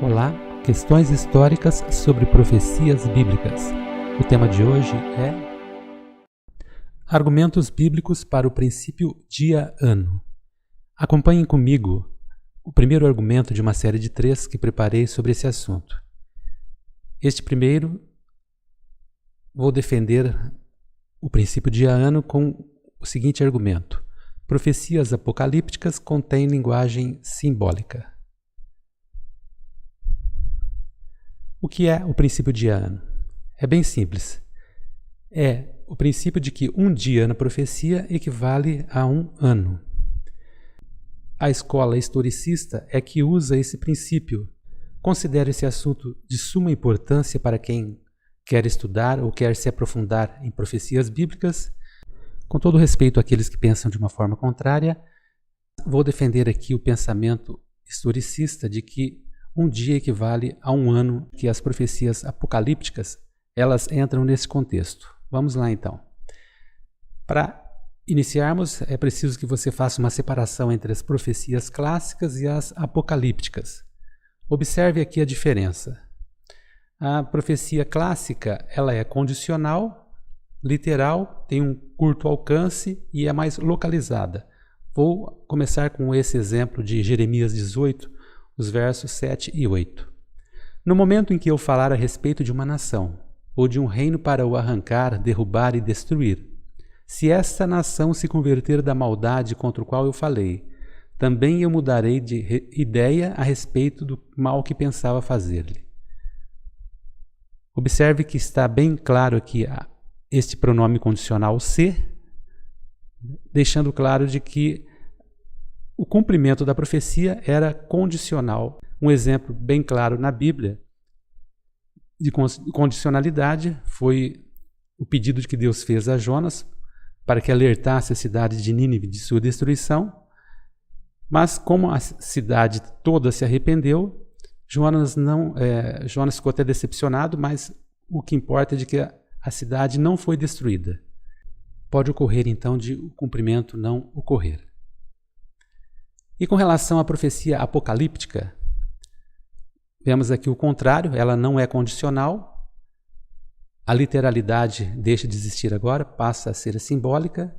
Olá, questões históricas sobre profecias bíblicas. O tema de hoje é argumentos bíblicos para o princípio dia-ano. Acompanhem comigo o primeiro argumento de uma série de 3 que preparei sobre esse assunto. Este primeiro, vou defender o princípio dia-ano com o seguinte argumento: profecias apocalípticas contêm linguagem simbólica. O que é o princípio dia-ano? É bem simples. É o princípio de que um dia na profecia equivale a um ano. A escola historicista é que usa esse princípio. Considera esse assunto de suma importância para quem quer estudar ou quer se aprofundar em profecias bíblicas. Com todo respeito àqueles que pensam de uma forma contrária, vou defender aqui o pensamento historicista de que um dia equivale a um ano, que as profecias apocalípticas, elas entram nesse contexto. Vamos lá então. Para iniciarmos, é preciso que você faça uma separação entre as profecias clássicas e as apocalípticas. Observe aqui a diferença. A profecia clássica, ela é condicional, literal, tem um curto alcance e é mais localizada. Vou começar com esse exemplo de Jeremias 18, os versos 7 e 8. No momento em que eu falar a respeito de uma nação, ou de um reino para o arrancar, derrubar e destruir, se esta nação se converter da maldade contra o qual eu falei, também eu mudarei de ideia a respeito do mal que pensava fazer-lhe. Observe que está bem claro aqui este pronome condicional se, deixando claro de que o cumprimento da profecia era condicional. Um exemplo bem claro na Bíblia de condicionalidade foi o pedido que Deus fez a Jonas para que alertasse a cidade de Nínive de sua destruição. Mas como a cidade toda se arrependeu, Jonas ficou até decepcionado, mas o que importa é de que a cidade não foi destruída. Pode ocorrer então de o cumprimento não ocorrer. E com relação à profecia apocalíptica, vemos aqui o contrário, ela não é condicional, a literalidade deixa de existir agora, passa a ser simbólica.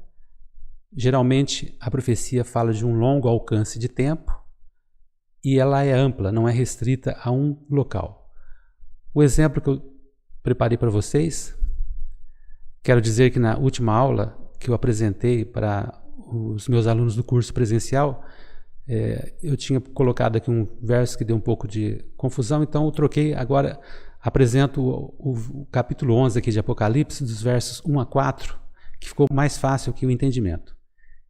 Geralmente a profecia fala de um longo alcance de tempo e ela é ampla, não é restrita a um local. O exemplo que eu preparei para vocês, quero dizer que na última aula que eu apresentei para os meus alunos do curso presencial, eu tinha colocado aqui um verso que deu um pouco de confusão, então eu troquei, agora apresento o capítulo 11 aqui de Apocalipse, dos versos 1 a 4, que ficou mais fácil aqui o entendimento.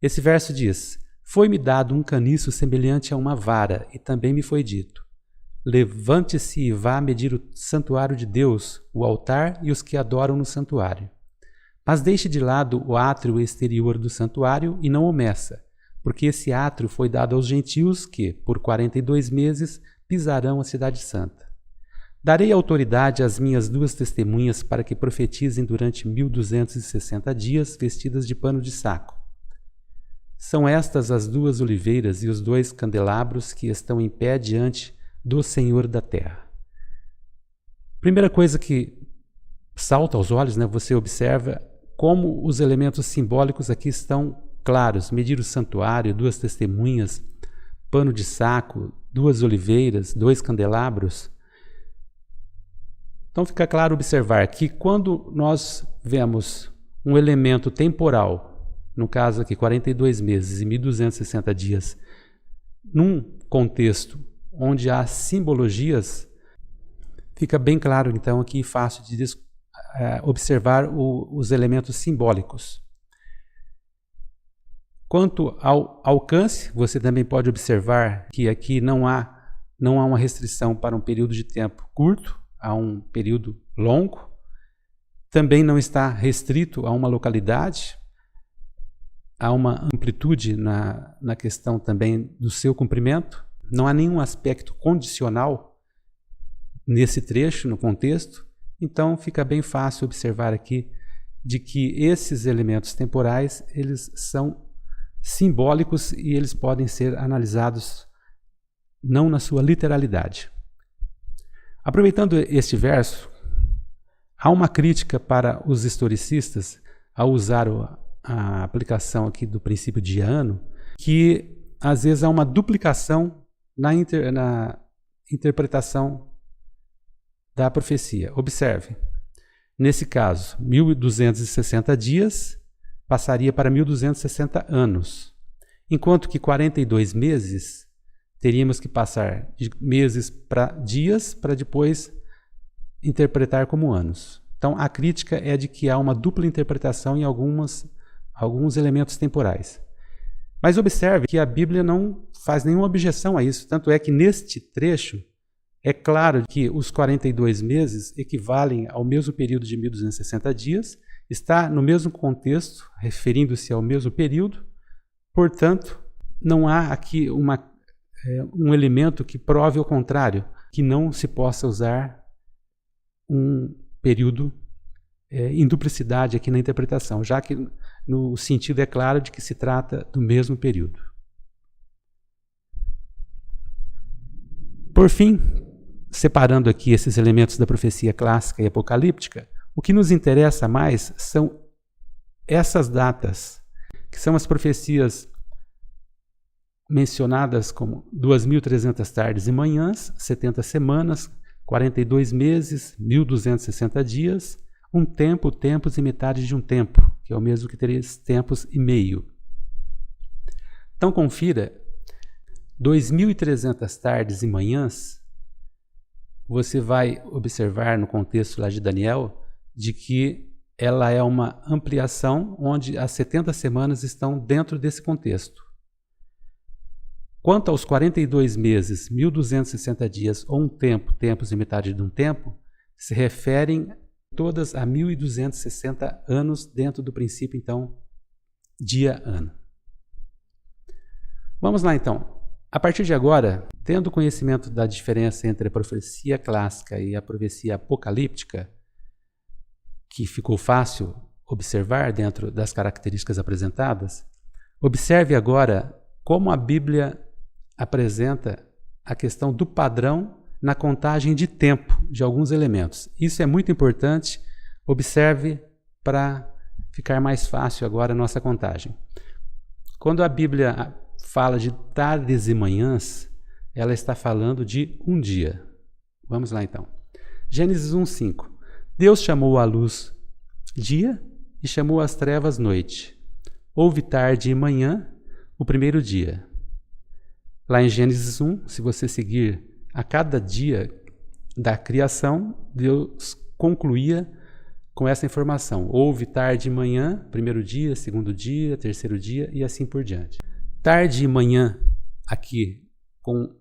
Esse verso diz: foi-me dado um caniço semelhante a uma vara, e também me foi dito: levante-se e vá medir o santuário de Deus, o altar e os que adoram no santuário. Mas deixe de lado o átrio exterior do santuário e não o meça, porque esse átrio foi dado aos gentios que, por 42 meses, pisarão a cidade santa. Darei autoridade às minhas 2 testemunhas para que profetizem durante 1260 dias, vestidas de pano de saco. São estas as 2 oliveiras e os 2 candelabros que estão em pé diante do Senhor da terra. Primeira coisa que salta aos olhos, você observa como os elementos simbólicos aqui estão claros: medir o santuário, 2 testemunhas, pano de saco, 2 oliveiras, 2 candelabros. Então fica claro observar que quando nós vemos um elemento temporal, no caso aqui 42 meses e 1260 dias, num contexto onde há simbologias, fica bem claro então aqui, fácil de observar os elementos simbólicos. Quanto ao alcance, você também pode observar que aqui não há uma restrição para um período de tempo curto, há um período longo. Também não está restrito a uma localidade, há uma amplitude na questão também do seu cumprimento. Não há nenhum aspecto condicional nesse trecho, no contexto. Então fica bem fácil observar aqui de que esses elementos temporais, eles são simbólicos e eles podem ser analisados não na sua literalidade. Aproveitando este verso, há uma crítica para os historicistas ao usar a aplicação aqui do princípio de ano, que às vezes há uma duplicação na interpretação da profecia. Observe, nesse caso, 1260 dias passaria para 1260 anos, enquanto que 42 meses teríamos que passar de meses para dias para depois interpretar como anos. Então, a crítica é de que há uma dupla interpretação em alguns elementos temporais. Mas observe que a Bíblia não faz nenhuma objeção a isso, tanto é que neste trecho é claro que os 42 meses equivalem ao mesmo período de 1260 dias, está no mesmo contexto, referindo-se ao mesmo período, portanto, não há aqui um elemento que prove o contrário, que não se possa usar um período em duplicidade aqui na interpretação, já que no sentido é claro de que se trata do mesmo período. Por fim, separando aqui esses elementos da profecia clássica e apocalíptica, o que nos interessa mais são essas datas, que são as profecias mencionadas como 2.300 tardes e manhãs, 70 semanas, 42 meses, 1.260 dias, um tempo, tempos e metade de um tempo, que é o mesmo que 3 tempos e meio. Então confira, 2.300 tardes e manhãs, você vai observar no contexto lá de Daniel, de que ela é uma ampliação onde as 70 semanas estão dentro desse contexto. Quanto aos 42 meses, 1.260 dias ou um tempo, tempos e metade de um tempo, se referem todas a 1.260 anos dentro do princípio, então, dia-ano. Vamos lá, então. A partir de agora, tendo conhecimento da diferença entre a profecia clássica e a profecia apocalíptica, que ficou fácil observar dentro das características apresentadas, observe agora como a Bíblia apresenta a questão do padrão na contagem de tempo de alguns elementos. Isso é muito importante, observe para ficar mais fácil agora a nossa contagem. Quando a Bíblia fala de tardes e manhãs, ela está falando de um dia. Vamos lá então. Gênesis 1:5. Deus chamou a luz dia e chamou as trevas noite. Houve tarde e manhã, o primeiro dia. Lá em Gênesis 1, se você seguir a cada dia da criação, Deus concluía com essa informação. Houve tarde e manhã, primeiro dia, segundo dia, terceiro dia e assim por diante. Tarde e manhã, aqui com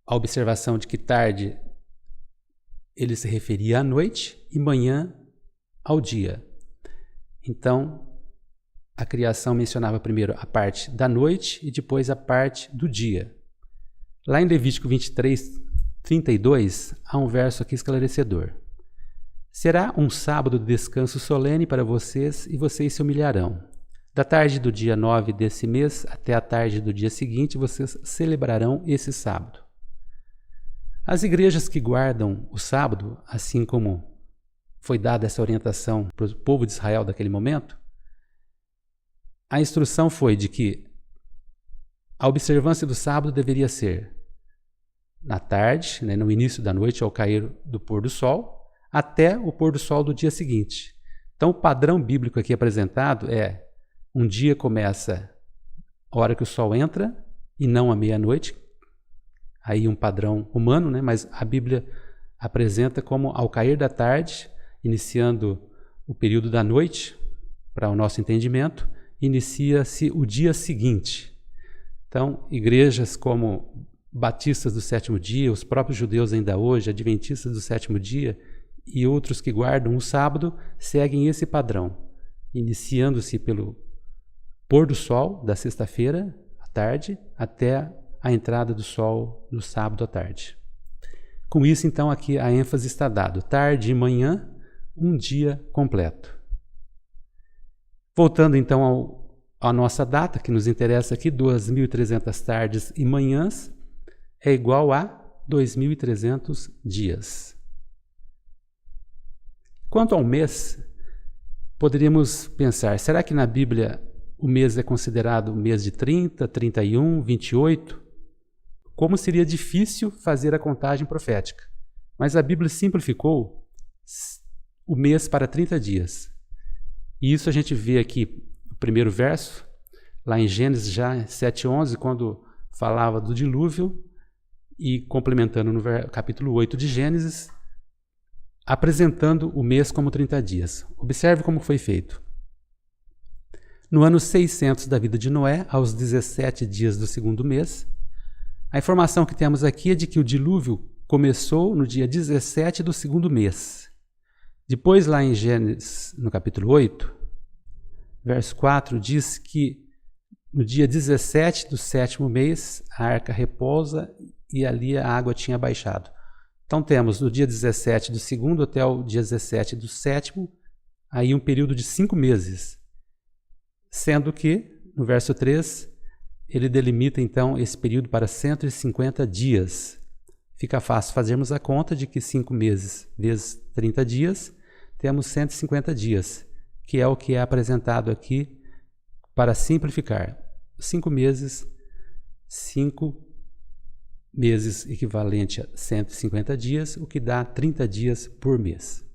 a observação de que tarde ele se referia à noite e manhã ao dia. Então, a criação mencionava primeiro a parte da noite e depois a parte do dia. Lá em Levítico 23:32, há um verso aqui esclarecedor. Será um sábado de descanso solene para vocês e vocês se humilharão. Da tarde do dia 9 desse mês até a tarde do dia seguinte, vocês celebrarão esse sábado. As igrejas que guardam o sábado, assim como foi dada essa orientação para o povo de Israel daquele momento, a instrução foi de que a observância do sábado deveria ser na tarde, no início da noite, ao cair do pôr do sol, até o pôr do sol do dia seguinte. Então, o padrão bíblico aqui apresentado é: um dia começa a hora que o sol entra e não à meia-noite. Aí um padrão humano, mas a Bíblia apresenta como ao cair da tarde, iniciando o período da noite, para o nosso entendimento, inicia-se o dia seguinte. Então, igrejas como batistas do sétimo dia, os próprios judeus ainda hoje, adventistas do sétimo dia e outros que guardam o sábado, seguem esse padrão, iniciando-se pelo pôr do sol da sexta-feira à tarde até a entrada do sol no sábado à tarde. Com isso, então, aqui a ênfase está dado: tarde e manhã, um dia completo. Voltando então à nossa data, que nos interessa aqui, 2.300 tardes e manhãs, é igual a 2.300 dias. Quanto ao mês, poderíamos pensar, será que na Bíblia o mês é considerado o mês de 30, 31, 28? Como seria difícil fazer a contagem profética. Mas a Bíblia simplificou o mês para 30 dias. E isso a gente vê aqui no primeiro verso, lá em Gênesis já 7:11, quando falava do dilúvio, e complementando no capítulo 8 de Gênesis, apresentando o mês como 30 dias. Observe como foi feito. No ano 600 da vida de Noé, aos 17 dias do segundo mês, a informação que temos aqui é de que o dilúvio começou no dia 17 do segundo mês. Depois, lá em Gênesis, no capítulo 8, verso 4, diz que no dia 17 do sétimo mês, a arca repousa e ali a água tinha baixado. Então temos do dia 17 do segundo até o dia 17 do sétimo, aí um período de 5 meses. Sendo que, no verso 3, ele delimita então esse período para 150 dias. Fica fácil fazermos a conta de que 5 meses vezes 30 dias, temos 150 dias, que é o que é apresentado aqui para simplificar. 5 meses, 5 meses equivalente a 150 dias, o que dá 30 dias por mês.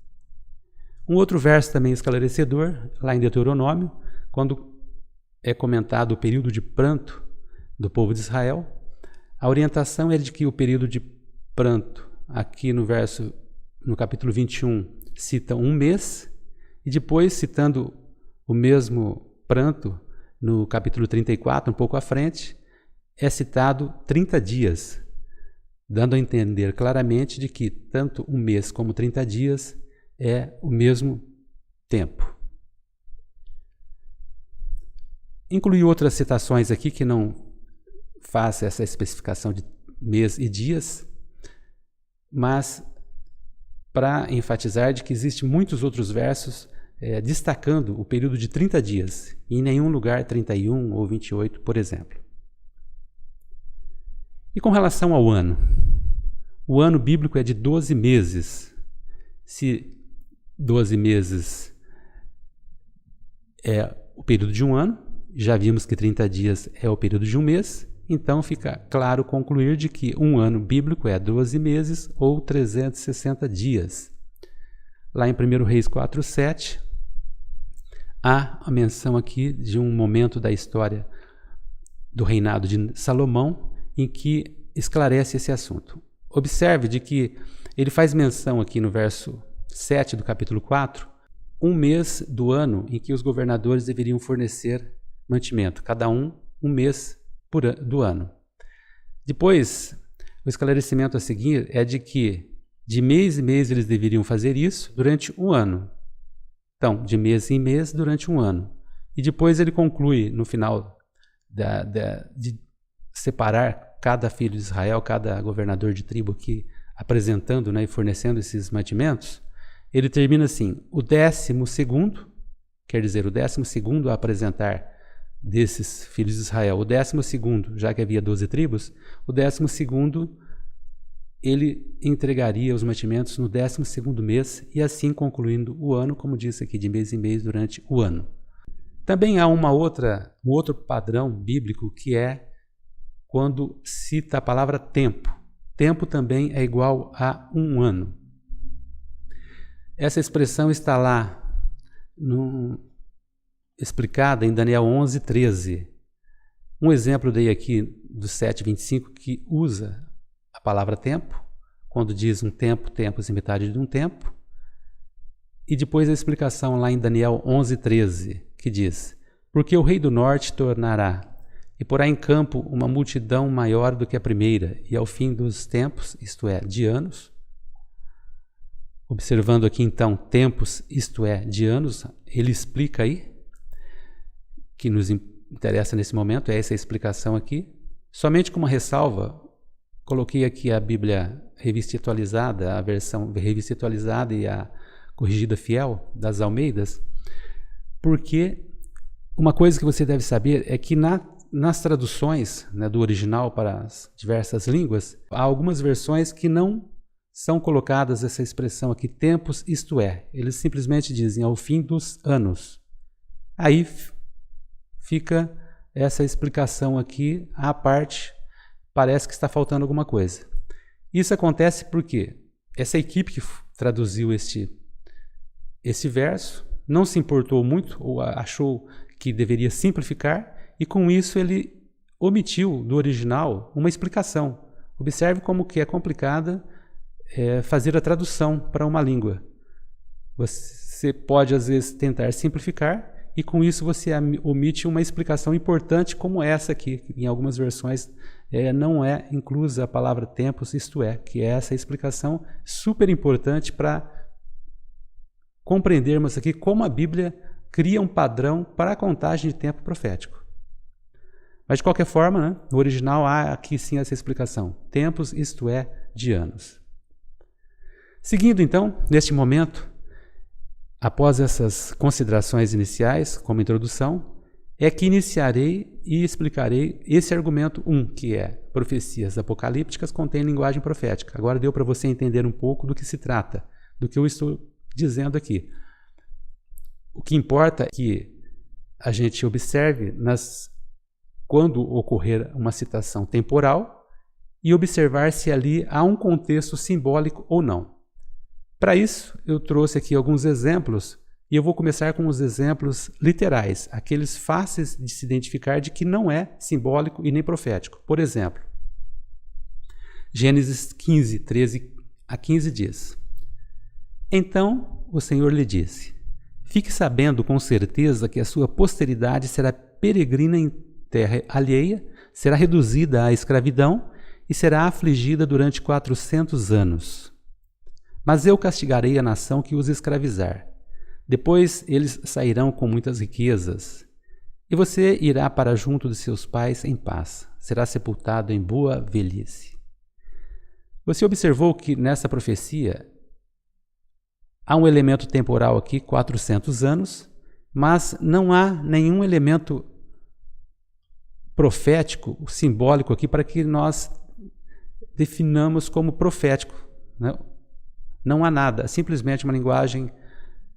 Um outro verso também esclarecedor, lá em Deuteronômio, quando é comentado o período de pranto do povo de Israel, a orientação é de que o período de pranto, aqui no capítulo 21, cita um mês, e depois, citando o mesmo pranto, no capítulo 34, um pouco à frente, é citado 30 dias, dando a entender claramente de que tanto um mês como 30 dias é o mesmo tempo. Incluí outras citações aqui que não faz essa especificação de mês e dias, mas para enfatizar de que existem muitos outros versos destacando o período de 30 dias, e em nenhum lugar 31 ou 28, por exemplo. E com relação ao ano, o ano bíblico é de 12 meses. Se 12 meses é o período de um ano, já vimos que 30 dias é o período de um mês, então fica claro concluir de que um ano bíblico é 12 meses ou 360 dias. Lá em 1 Reis 4:7, há a menção aqui de um momento da história do reinado de Salomão em que esclarece esse assunto. Observe de que ele faz menção aqui no verso 7 do capítulo 4, um mês do ano em que os governadores deveriam fornecer mantimento, cada um mês do ano. Depois, o esclarecimento a seguir é de que de mês em mês eles deveriam fazer isso durante um ano. Então, de mês em mês durante um ano. E depois ele conclui, no final de separar cada filho de Israel, cada governador de tribo aqui, apresentando, e fornecendo esses mantimentos, ele termina assim: o 12º, quer dizer, o 12º a apresentar desses filhos de Israel, o 12º, já que havia 12 tribos, o 12º ele entregaria os mantimentos no 12º mês, e assim concluindo o ano, como disse aqui, de mês em mês durante o ano. Também há um outro padrão bíblico, que é quando cita a palavra tempo. Tempo também é igual a um ano. Essa expressão está lá explicada em Daniel 11:13. Um exemplo dei aqui do 7:25, que usa a palavra tempo, quando diz um tempo, tempos e metade de um tempo. E depois a explicação lá em Daniel 11:13, que diz: porque o rei do norte tornará, e porá em campo uma multidão maior do que a primeira, e ao fim dos tempos, isto é, de anos. Observando aqui então tempos, isto é, de anos, ele explica aí, que nos interessa nesse momento, é essa a explicação aqui. Somente com uma ressalva, coloquei aqui a Bíblia Revista Atualizada, a versão Revista Atualizada e a Corrigida Fiel das Almeidas, porque uma coisa que você deve saber é que na nas traduções, né, do original para as diversas línguas, há algumas versões que não são colocadas essa expressão aqui, tempos, isto é. Eles simplesmente dizem ao fim dos anos. Aí fica essa explicação aqui, à parte, parece que está faltando alguma coisa. Isso acontece porque essa equipe que traduziu este verso não se importou muito, ou achou que deveria simplificar, e com isso ele omitiu do original uma explicação. Observe como que é complicada fazer a tradução para uma língua. Você pode, às vezes, tentar simplificar, e com isso você omite uma explicação importante como essa aqui. Em algumas versões não é inclusa a palavra tempos, isto é, que é essa explicação super importante para compreendermos aqui como a Bíblia cria um padrão para a contagem de tempo profético. Mas, de qualquer forma, né, no original há aqui sim essa explicação. Tempos, isto é, de anos. Seguindo, então, neste momento, após essas considerações iniciais, como introdução, é que iniciarei e explicarei esse argumento 1, que é profecias apocalípticas contêm linguagem profética. Agora deu para você entender um pouco do que se trata, do que eu estou dizendo aqui. O que importa é que a gente observe quando ocorrer uma citação temporal e observar se ali há um contexto simbólico ou não. Para isso, eu trouxe aqui alguns exemplos e eu vou começar com os exemplos literais, aqueles fáceis de se identificar de que não é simbólico e nem profético. Por exemplo, Gênesis 15, 13 a 15 diz: Então o Senhor lhe disse: Fique sabendo com certeza que a sua posteridade será peregrina em terra alheia, será reduzida à escravidão e será afligida durante 400 anos. Mas eu castigarei a nação que os escravizar. Depois eles sairão com muitas riquezas. E você irá para junto de seus pais em paz. Será sepultado em boa velhice. Você observou que nessa profecia há um elemento temporal aqui, 400 anos, mas não há nenhum elemento profético, simbólico aqui, para que nós definamos como profético, né? Não há nada, simplesmente uma linguagem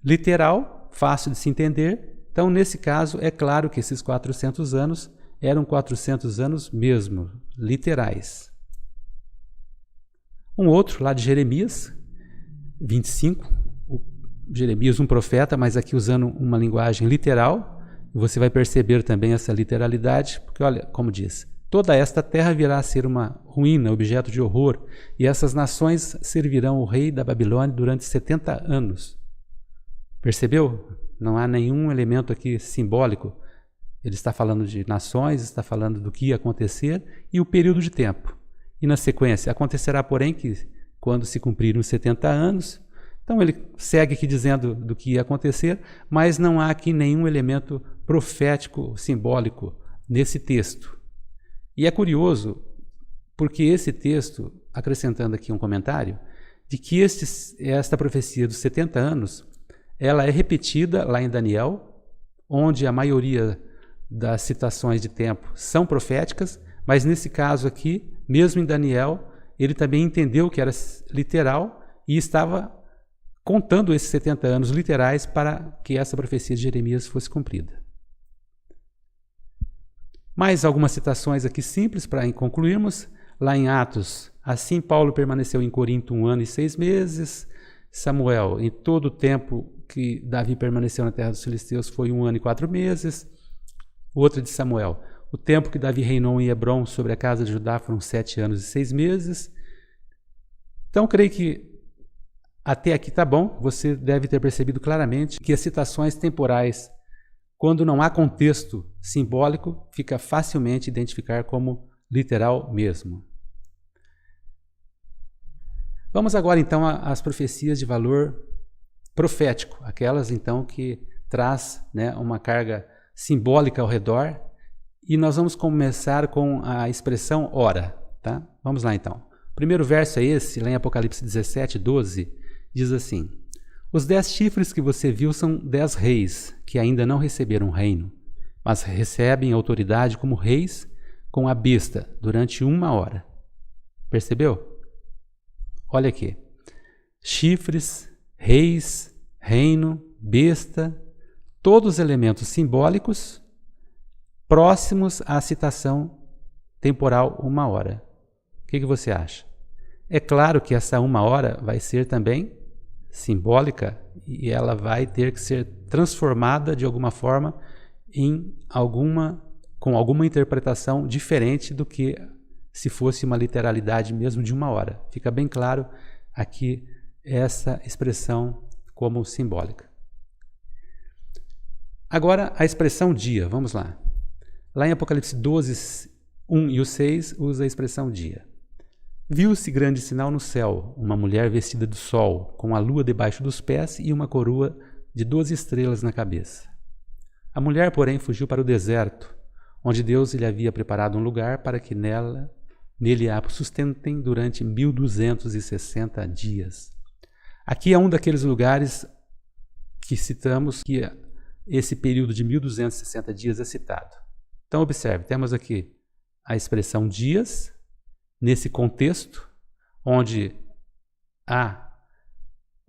literal, fácil de se entender. Então, nesse caso, é claro que esses 400 anos eram 400 anos mesmo, literais. Um outro, lá de Jeremias 25, Jeremias, um profeta, mas aqui usando uma linguagem literal. Você vai perceber também essa literalidade, porque olha como diz: toda esta terra virá a ser uma ruína, objeto de horror, e essas nações servirão o rei da Babilônia durante 70 anos. Percebeu? Não há nenhum elemento aqui simbólico. Ele está falando de nações, está falando do que ia acontecer e o período de tempo. E na sequência, acontecerá, porém, que quando se cumprirem os 70 anos, então ele segue aqui dizendo do que ia acontecer, mas não há aqui nenhum elemento profético, simbólico nesse texto. E é curioso, porque esse texto, acrescentando aqui um comentário, de que esta profecia dos 70 anos, ela é repetida lá em Daniel, onde a maioria das citações de tempo são proféticas, mas nesse caso aqui, mesmo em Daniel, ele também entendeu que era literal e estava contando esses 70 anos literais para que essa profecia de Jeremias fosse cumprida. Mais algumas citações aqui simples para concluirmos. Lá em Atos: assim Paulo permaneceu em Corinto 1 ano e 6 meses. Samuel: em todo o tempo que Davi permaneceu na terra dos filisteus foi 1 ano e 4 meses. Outra de Samuel: o tempo que Davi reinou em Hebrom sobre a casa de Judá foram 7 anos e 6 meses. Então, creio que até aqui está bom. Você deve ter percebido claramente que as citações temporais, quando não há contexto simbólico, fica facilmente identificar como literal mesmo. Vamos agora então às profecias de valor profético, aquelas então que traz, né, uma carga simbólica ao redor, e nós vamos começar com a expressão ora, tá? Vamos lá então. O primeiro verso é esse, lá em Apocalipse 17, 12, diz assim: os 10 chifres que você viu são 10 reis que ainda não receberam reino. mas recebem autoridade como reis com a besta durante 1 hora. Percebeu? Olha aqui. Chifres, reis, reino, besta, todos elementos simbólicos próximos à citação temporal 1 hora. O que você acha? É claro que essa 1 hora vai ser também simbólica e ela vai ter que ser transformada de alguma forma com alguma interpretação diferente do que se fosse uma literalidade mesmo de 1 hora. Fica bem claro aqui essa expressão como simbólica. Agora a expressão dia, vamos lá. Lá em Apocalipse 12, 1 e o 6 usa a expressão dia. Viu-se grande sinal no céu, uma mulher vestida de sol, com a lua debaixo dos pés e uma coroa de 12 estrelas na cabeça. A mulher, porém, fugiu para o deserto, onde Deus lhe havia preparado um lugar para que nele a sustentem durante 1260 dias. Aqui é um daqueles lugares que citamos que esse período de 1260 dias é citado. Então observe, temos aqui a expressão dias, nesse contexto, onde há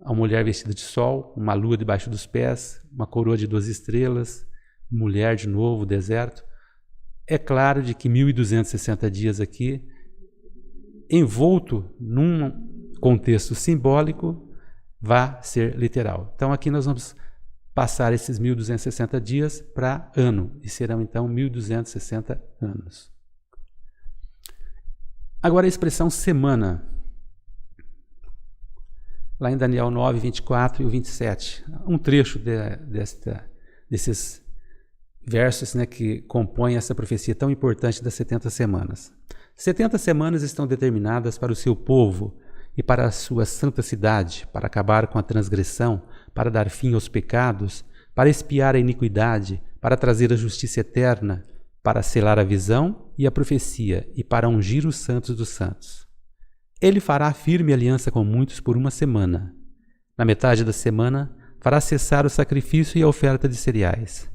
a mulher vestida de sol, uma lua debaixo dos pés, uma coroa de 12 estrelas, mulher de novo, deserto. É claro de que 1260 dias aqui, envolto num contexto simbólico, vai ser literal. Então aqui nós vamos passar esses 1260 dias para ano, e serão então 1260 anos. Agora a expressão semana. Lá em Daniel 9, 24 e o 27. Um trecho desses versos, né, que compõem essa profecia tão importante das 70 semanas. 70 semanas estão determinadas para o seu povo e para a sua santa cidade, para acabar com a transgressão, para dar fim aos pecados, para expiar a iniquidade, para trazer a justiça eterna, para selar a visão e a profecia e para ungir os santos dos santos. Ele fará firme aliança com muitos por 1 semana. Na metade da semana, fará cessar o sacrifício e a oferta de cereais.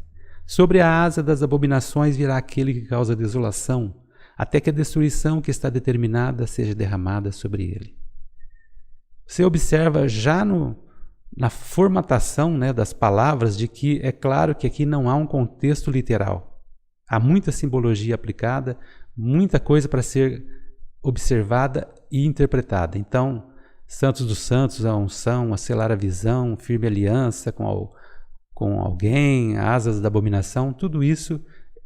Sobre a asa das abominações virá aquele que causa desolação, até que a destruição que está determinada seja derramada sobre ele. Você observa já na formatação, né, das palavras de que é claro que aqui não há um contexto literal. Há muita simbologia aplicada, muita coisa para ser observada e interpretada. Então, santos dos santos, a unção, a selar a visão, firme aliança com alguém, asas da abominação, tudo isso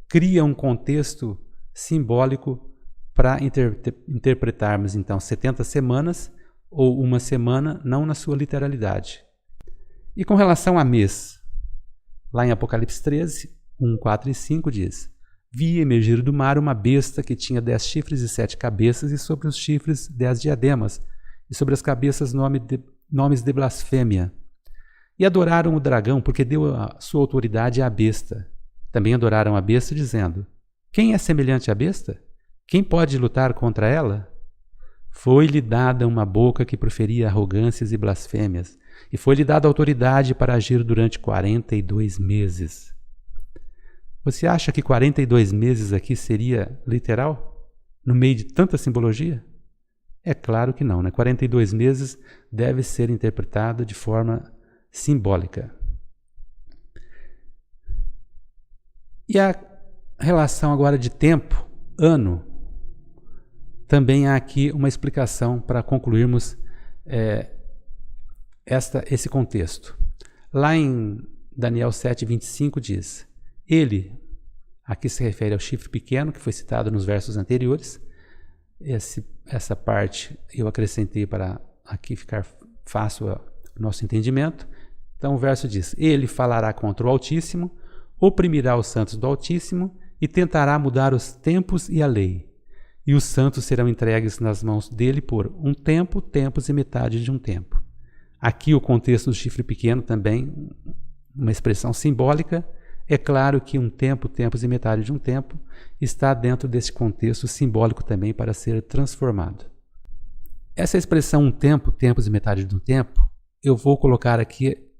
cria um contexto simbólico para interpretarmos, então, 70 semanas ou 1 semana, não na sua literalidade. E com relação a mês, lá em Apocalipse 13, 1, 4 e 5 diz: Vi emergir do mar uma besta que tinha 10 chifres e 7 cabeças, e sobre os chifres 10 diademas, e sobre as cabeças nomes de blasfêmia. E adoraram o dragão, porque deu a sua autoridade à besta. Também adoraram a besta, dizendo: Quem é semelhante à besta? Quem pode lutar contra ela? Foi-lhe dada uma boca que proferia arrogâncias e blasfêmias, e foi-lhe dada autoridade para agir durante 42 meses. Você acha que 42 meses aqui seria literal? No meio de tanta simbologia? É claro que não, né? 42 meses deve ser interpretado de forma simbólica. E a relação agora de tempo, ano, também há aqui uma explicação para concluirmos esse contexto. Lá em Daniel 7, 25 diz: Ele, aqui se refere ao chifre pequeno, que foi citado nos versos anteriores. Essa parte eu acrescentei para aqui ficar fácil o nosso entendimento. Então o verso diz: Ele falará contra o Altíssimo, oprimirá os santos do Altíssimo e tentará mudar os tempos e a lei. E os santos serão entregues nas mãos dele por um tempo, tempos e metade de um tempo. Aqui o contexto do chifre pequeno também, uma expressão simbólica. É claro que um tempo, tempos e metade de um tempo está dentro desse contexto simbólico também para ser transformado. Essa expressão um tempo, tempos e metade de um tempo, eu vou colocar aqui,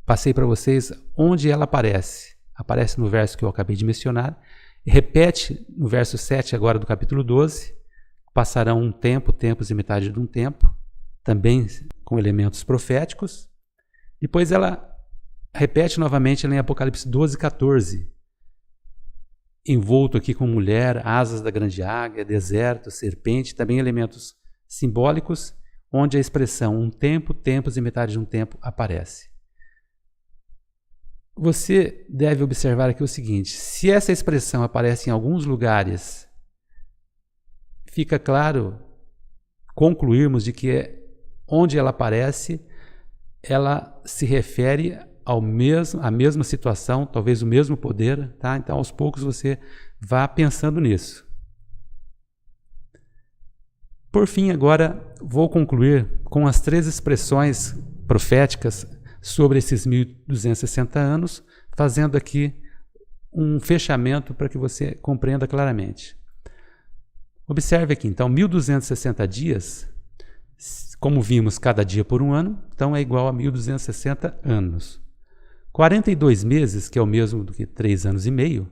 passei para vocês onde ela aparece. aparece no verso que eu acabei de mencionar, e repete no verso 7 agora do capítulo 12, passarão um tempo, tempos e metade de um tempo, também com elementos proféticos. Depois ela repete novamente em Apocalipse 12, 14, envolto aqui com mulher, asas da grande águia, deserto, serpente, também elementos simbólicos, onde a expressão um tempo, tempos e metade de um tempo aparece. Você deve observar aqui o seguinte: se essa expressão aparece em alguns lugares, fica claro concluirmos de que onde ela aparece, ela se refere à mesma situação, talvez o mesmo poder, tá? Então, aos poucos você vá pensando nisso. Por fim, agora vou concluir com as 3 expressões proféticas sobre esses 1260 anos, fazendo aqui um fechamento para que você compreenda claramente. Observe aqui, então, 1260 dias, como vimos, cada dia por um ano, então é igual a 1260 anos. 42 meses, que é o mesmo do que 3 anos e meio,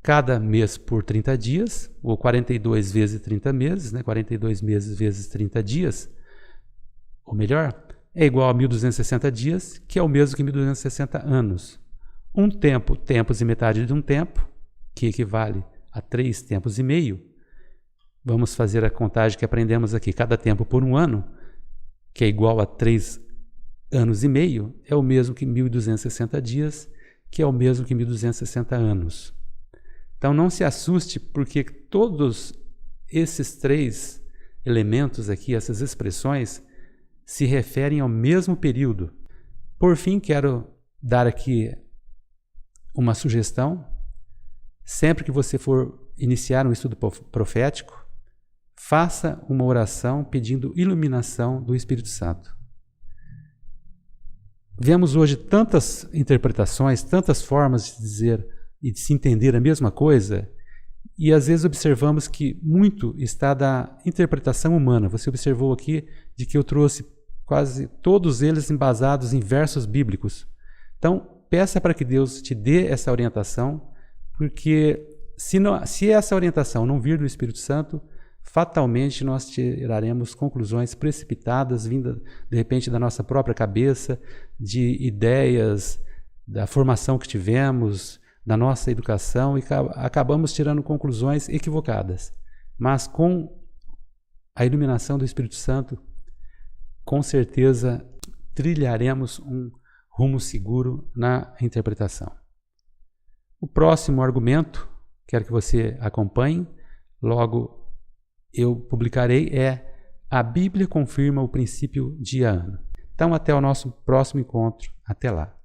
cada mês por 30 dias, ou 42 vezes 30 meses, 42 meses vezes 30 dias, ou melhor, é igual a 1260 dias, que é o mesmo que 1260 anos. Um tempo, tempos e metade de um tempo, que equivale a 3 tempos e meio. Vamos fazer a contagem que aprendemos aqui. Cada tempo por um ano, que é igual a 3 anos e meio, é o mesmo que 1260 dias, que é o mesmo que 1260 anos. Então não se assuste, porque todos esses 3 elementos aqui, essas expressões, se referem ao mesmo período. Por fim, quero dar aqui uma sugestão. Sempre que você for iniciar um estudo profético, faça uma oração pedindo iluminação do Espírito Santo. Vemos hoje tantas interpretações, tantas formas de dizer e de se entender a mesma coisa, e às vezes observamos que muito está da interpretação humana. Você observou aqui de que eu trouxe quase todos eles embasados em versos bíblicos. Então, peça para que Deus te dê essa orientação, porque se essa orientação não vir do Espírito Santo, fatalmente nós tiraremos conclusões precipitadas, vindas de repente da nossa própria cabeça, de ideias, da formação que tivemos, da nossa educação, e acabamos tirando conclusões equivocadas. Mas com a iluminação do Espírito Santo, com certeza trilharemos um rumo seguro na interpretação. O próximo argumento, quero que você acompanhe, logo eu publicarei, é: a Bíblia confirma o princípio dia a ano. Então, até o nosso próximo encontro. Até lá.